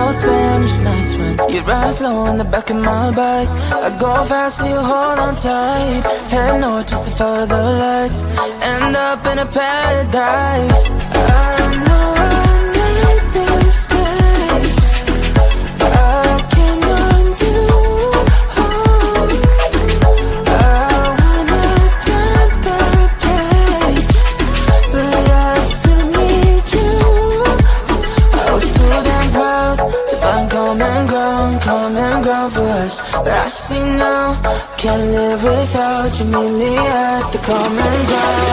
those Spanish nights when you ride slow in the back of my bike. I go fast so you hold on tight. Head north just to follow the lights. End up in a paradise. I know I made mistakes, but I can't undo. I wanna turn the page, but I still need you. I was too damn proud to find common ground for us. But I see now, can't live without you. Meet me at the common ground.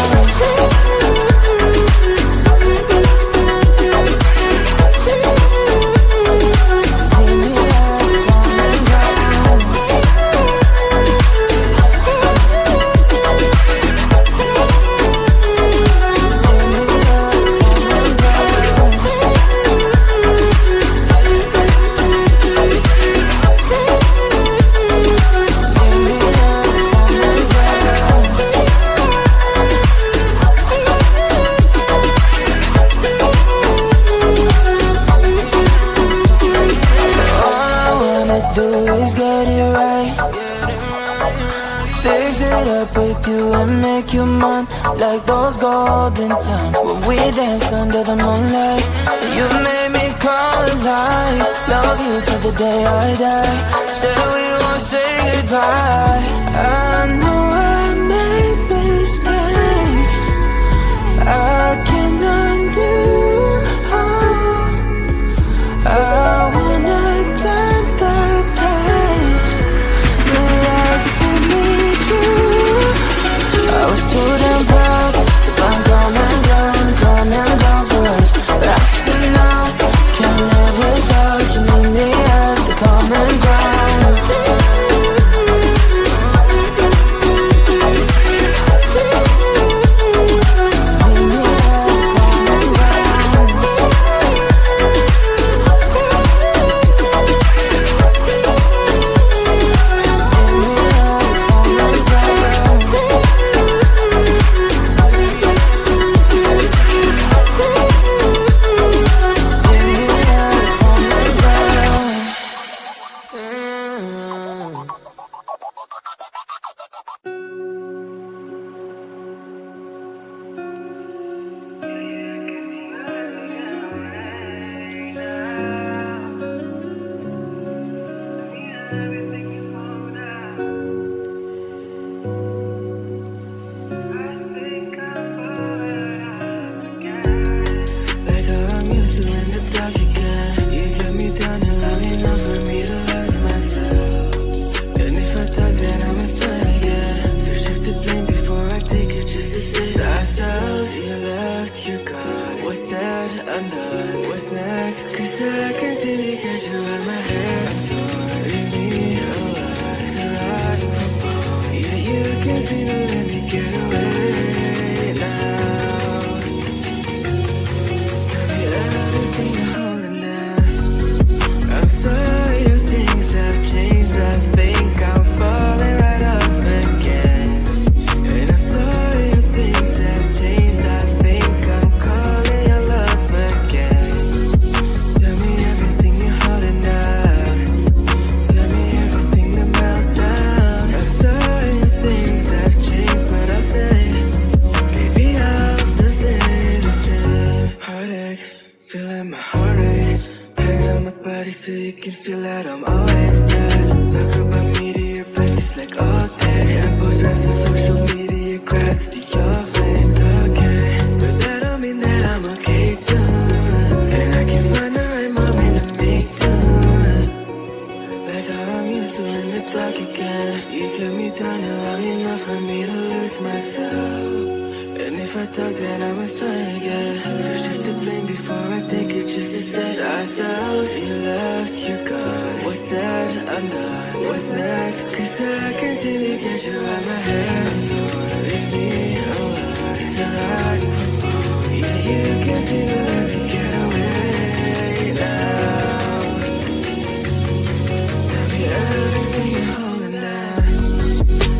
Make you mine like those golden times when we danced under the moonlight. You made me come alive. Love you till the day I die. Said we won't say goodbye. I know I made mistakes, I can't undo. I wanna turn the page, but I still need you. I was too damn proud to find common ground for us. But I see now, can't live without you. Meet me at the common ground.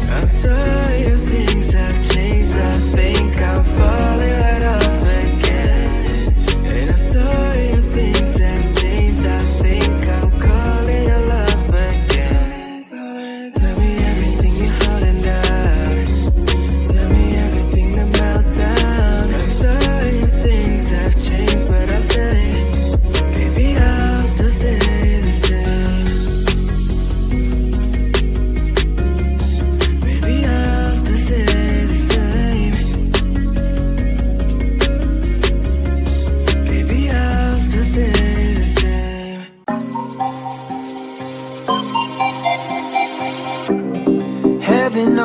I'm sorry if things have changed. I think I'm falling right off again. And I'm sorry if things have changed. I think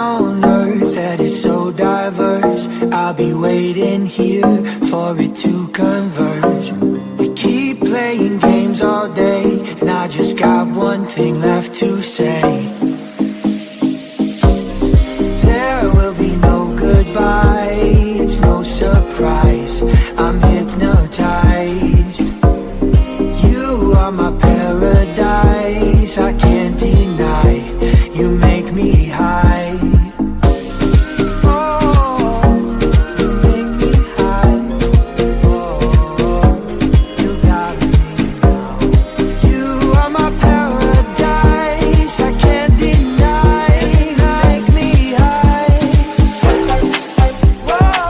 on earth that is so diverse. I'll be waiting here for it to converge. We keep playing games all day, and I just got one thing left to say. There will be no goodbye, it's no surprise, I'm hypnotized. You are my paradise, I can't deny, you make me high. Oh, you make me high. Oh, you got me now. You are my paradise, I can't deny, you make me high. Whoa,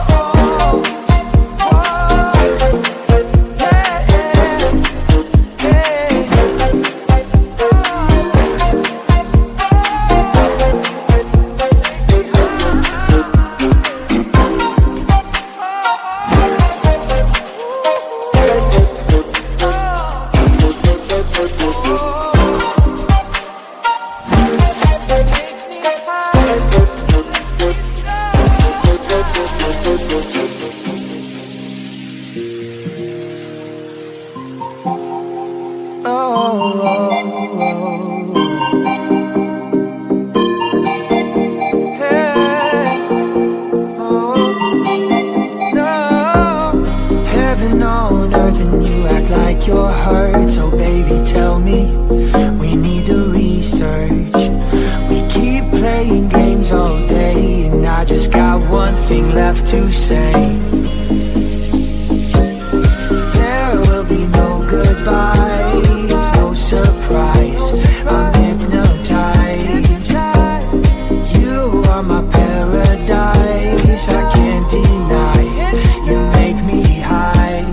heaven on earth and you act like you're hurt. So baby, tell me, we need to research. We keep playing games all day, and I just got one thing left to say. There will be no goodbye, it's no surprise, I'm hypnotized. You are my paradise, I can't deny, you make me high.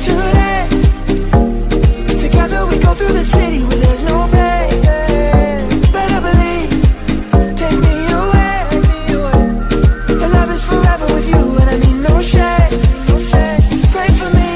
Today, together we go through the city where there's no pain. Better believe, take me away. The love is forever with you, and I mean no shade. Pray for me.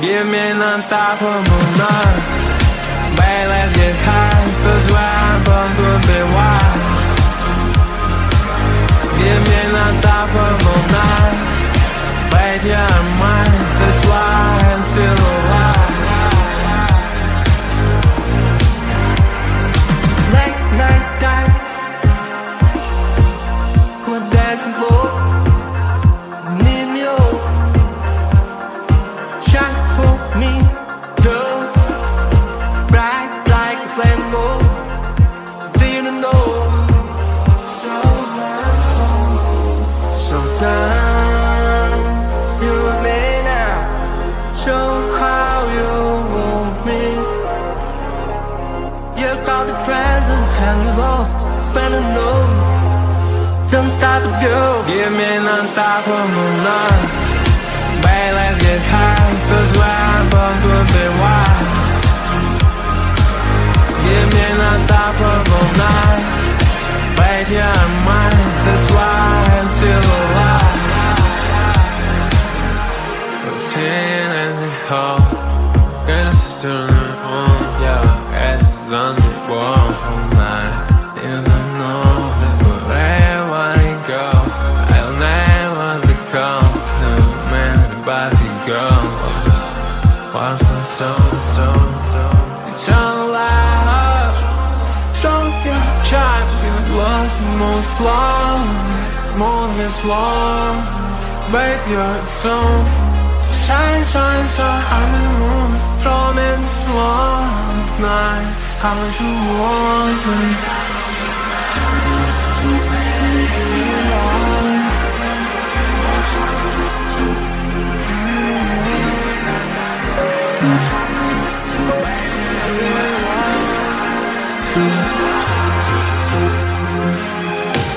Give me non-stoppable night. Babe, let's get high, 'cause where I'm born could be wild. Give me non-stoppable night. Babe, you're mine, that's why I'm still alive. Late night time, we're dancing floor. Need me all. Shine for me, girl. Bright like a flame, oh. Didn't know. So much fun. So down, you and me now. Show how you want me. You got the present and you lost, fell in love. Don't stop it, girl. Give me non-stoppable night. Babe, let's get high, 'cause where I'm born could be wild. Give me an unstoppable night. Babe, you're mine, that's why I'm still alive. Routine and the whole, get us to the home. Yeah, ass is on the wall all night. You don't know that wherever I go, I'll never become the man about to go. What's my soul? It's all life. Show your child you lost most long, more than long. Babe, you're so Shine, shine, shine, I'm in the moon. Draw me in the floor of night. How would you want me?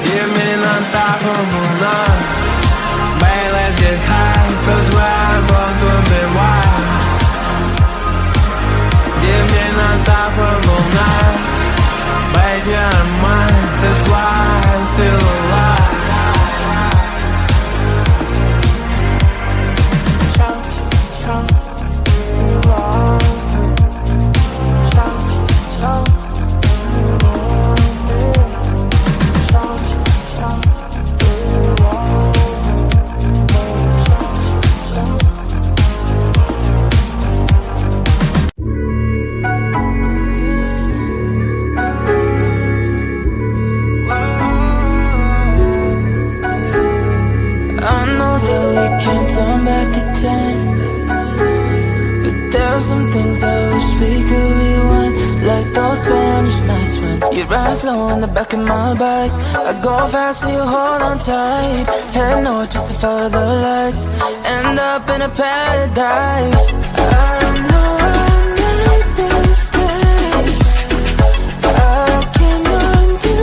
Give me non-stoppable love. Babe, let's get high, 'cause we're born to be wild. Give me non-stoppable love. Babe, you're mine, that's why I'm still alive. Can't turn back the time, but there's some things I wish we could rewind. Like those Spanish nights when you ride slow on the back of my bike. I go fast so you hold on tight. Head north just to follow the lights. End up in a paradise. I know I made mistakes. I can undo.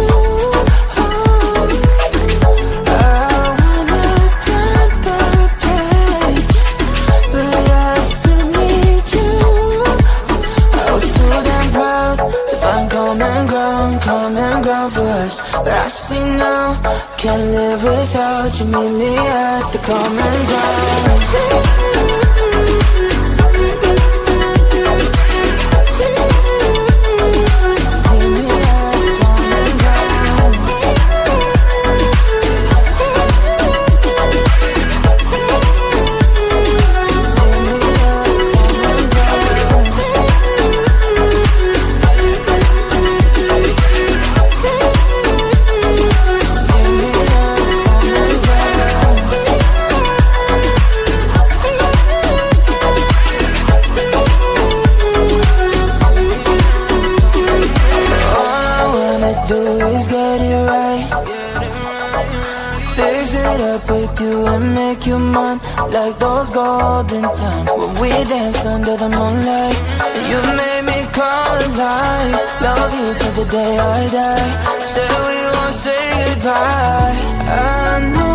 Common ground for us, but I see now, can't live without you. Meet me at the common ground. And make you mine, like those golden times when we danced under the moonlight. You made me come alive. Love you till the day I die. Said we won't say goodbye. I know